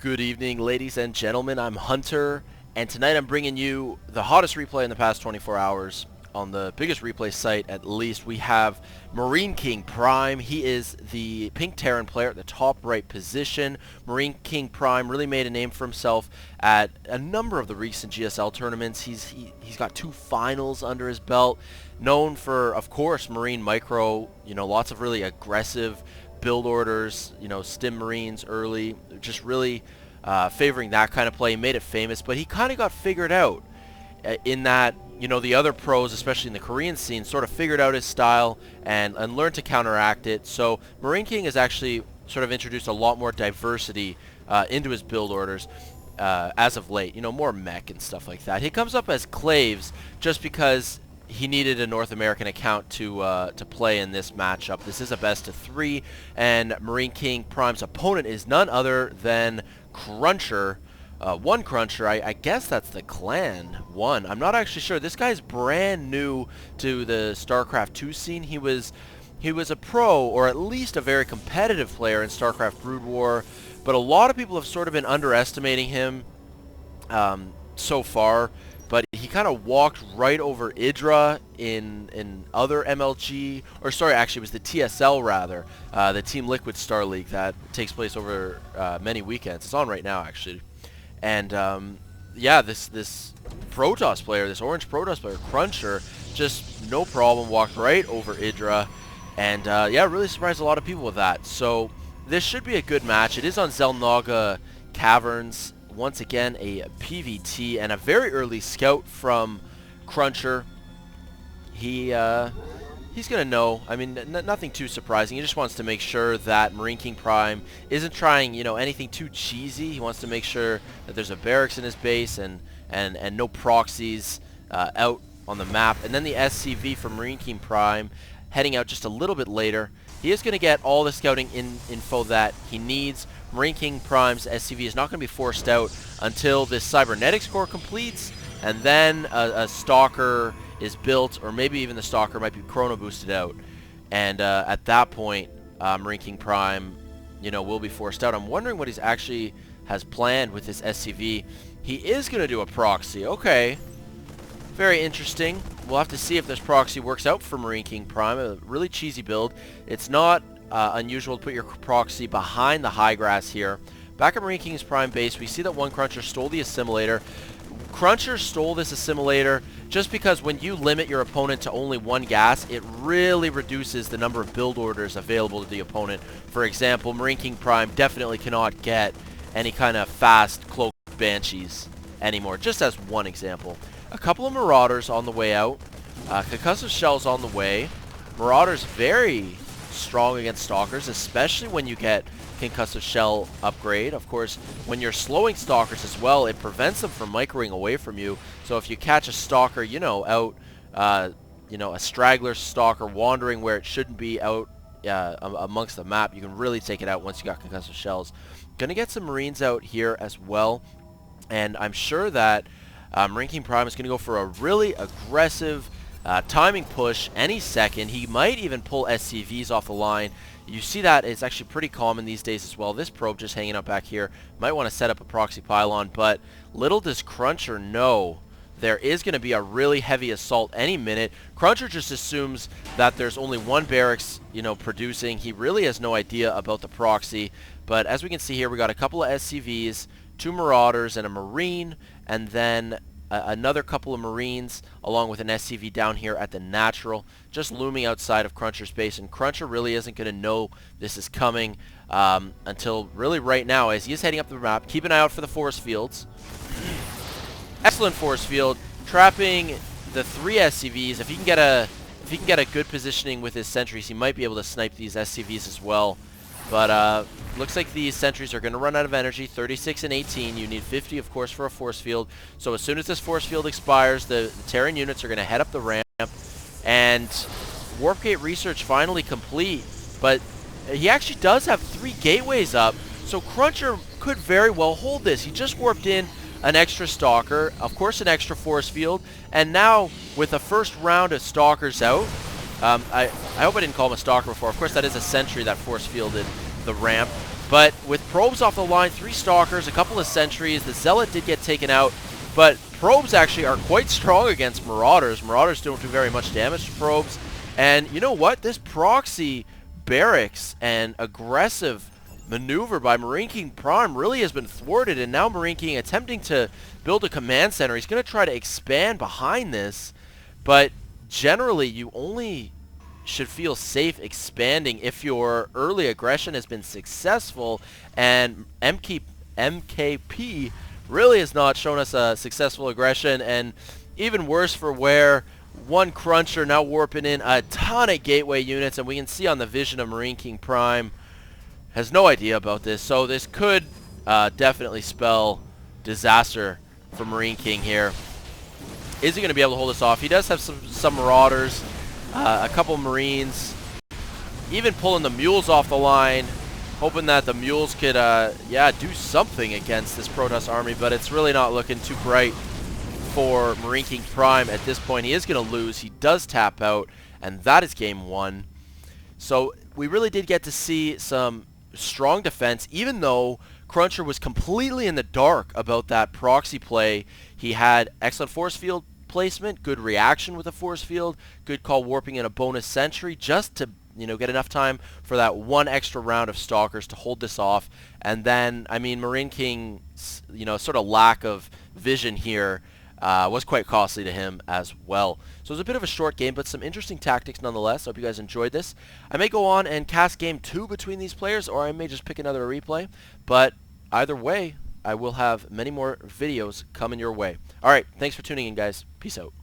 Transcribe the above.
Good evening, ladies and gentlemen. I'm Hunter, and tonight I'm bringing you the hottest replay in the past 24 hours. On the biggest replay site, at least, we have MarineKing.Prime. He is the Pink Terran player at the top right position. MarineKing.Prime really made a name for himself at a number of the recent GSL tournaments. He's got 2 finals under his belt. Known for, of course, Marine Micro. You know, lots of really aggressive build orders, you know, stim Marines early, just really favoring that kind of play. He made it famous, but he kind of got figured out in that, you know, the other pros, especially in the Korean scene, sort of figured out his style and learned to counteract it. So MarineKing has actually sort of introduced a lot more diversity into his build orders as of late, you know, more mech and stuff like that. He comes up as Claves just because he needed a North American account to play in this matchup. This is a best of 3, and MarineKing.Prime's opponent is none other than Cruncher. One Cruncher, I guess that's the clan one. I'm not actually sure. This guy's brand new to the Starcraft 2 scene. He was a pro, or at least a very competitive player in Starcraft Brood War, but a lot of people have sort of been underestimating him so far. But he kind of walked right over Idra in other MLG, or sorry, actually it was the TSL rather, the Team Liquid Star League that takes place over many weekends. It's on right now actually. And yeah, this Protoss player, this orange Protoss player, Cruncher, just no problem, walked right over Idra. And yeah, really surprised a lot of people with that. So this should be a good match. It is on Xel Naga Caverns. Once again, a PVT and a very early scout from Cruncher. He's gonna know. I mean, nothing too surprising. He just wants to make sure that MarineKing.Prime isn't trying, you know, anything too cheesy. He wants to make sure that there's a barracks in his base and no proxies out on the map. And then the SCV from MarineKing.Prime heading out just a little bit later. He is going to get all the scouting info that he needs. MarineKing.Prime's SCV is not going to be forced out until this cybernetics core completes, and then a stalker is built, or maybe even the stalker might be chrono boosted out. And at that point, MarineKing.Prime, you know, will be forced out. I'm wondering what he's actually has planned with this SCV. He is going to do a proxy. Okay. Very interesting. We'll have to see if this proxy works out for MarineKing.Prime. A really cheesy build. It's not unusual to put your proxy behind the high grass here. Back at MarineKing.Prime base, we see that one Cruncher stole the assimilator. Cruncher stole this assimilator just because when you limit your opponent to only one gas, it really reduces the number of build orders available to the opponent. For example, MarineKing.Prime definitely cannot get any kind of fast cloak banshees anymore, just as one example. A couple of Marauders on the way out. Concussive Shells on the way. Marauders very strong against Stalkers, especially when you get Concussive Shell upgrade. Of course, when you're slowing Stalkers as well, it prevents them from microing away from you. So if you catch a Stalker, you know, out, you know, a straggler Stalker wandering where it shouldn't be out amongst the map, you can really take it out once you got Concussive Shells. Gonna get some Marines out here as well, and I'm sure that MarineKing.Prime is going to go for a really aggressive timing push any second. He might even pull SCVs off the line. You see that it's actually pretty common these days as well. This probe just hanging out back here might want to set up a proxy pylon, but little does Cruncher know there is going to be a really heavy assault any minute. Cruncher just assumes that there's only one barracks, you know, producing. He really has no idea about the proxy, but as we can see here, we got a couple of SCVs, 2 Marauders and a Marine, and then another couple of Marines along with an SCV down here at the natural, just looming outside of Cruncher's base. And Cruncher really isn't going to know this is coming until really right now as he is heading up the map. Keep an eye out for the force fields. Excellent force field, trapping the 3 SCVs. If he can get a good positioning with his sentries, he might be able to snipe these SCVs as well. But looks like these sentries are going to run out of energy, 36 and 18. You need 50, of course, for a force field. So as soon as this force field expires, the Terran units are going to head up the ramp. And Warp Gate research finally complete. But he actually does have 3 gateways up. So Cruncher could very well hold this. He just warped in an extra Stalker, of course an extra force field. And now, with the first round of Stalkers out, I hope I didn't call him a Stalker before. Of course, that is a sentry that force fielded the ramp. But with probes off the line, 3 stalkers, a couple of sentries, the zealot did get taken out, but probes actually are quite strong against marauders. Marauders don't do very much damage to probes. And you know what? This proxy barracks and aggressive maneuver by MarineKing.Prime really has been thwarted, and now MarineKing attempting to build a command center. He's going to try to expand behind this, but generally you only should feel safe expanding if your early aggression has been successful, and MKP really has not shown us a successful aggression, and even worse for where one cruncher now warping in a ton of gateway units, and we can see on the vision of MarineKing.Prime has no idea about this, so this could definitely spell disaster for MarineKing here. Is he going to be able to hold this off? He does have some marauders, a couple marines, even pulling the mules off the line, hoping that the mules could do something against this Protoss army, but it's really not looking too bright for MarineKing.Prime at this point. He is going to lose. He does tap out, and that is game 1. So we really did get to see some strong defense, even though Cruncher was completely in the dark about that proxy play. He had excellent force field placement, good reaction with a force field, good call warping in a bonus sentry just to get enough time for that one extra round of stalkers to hold this off. And then, I mean, MarineKing's sort of lack of vision here was quite costly to him as well. So it was a bit of a short game, but some interesting tactics nonetheless. I hope you guys enjoyed this. I may go on and cast game 2 between these players, or I may just pick another replay. But either way, I will have many more videos coming your way. Alright, thanks for tuning in, guys. Peace out.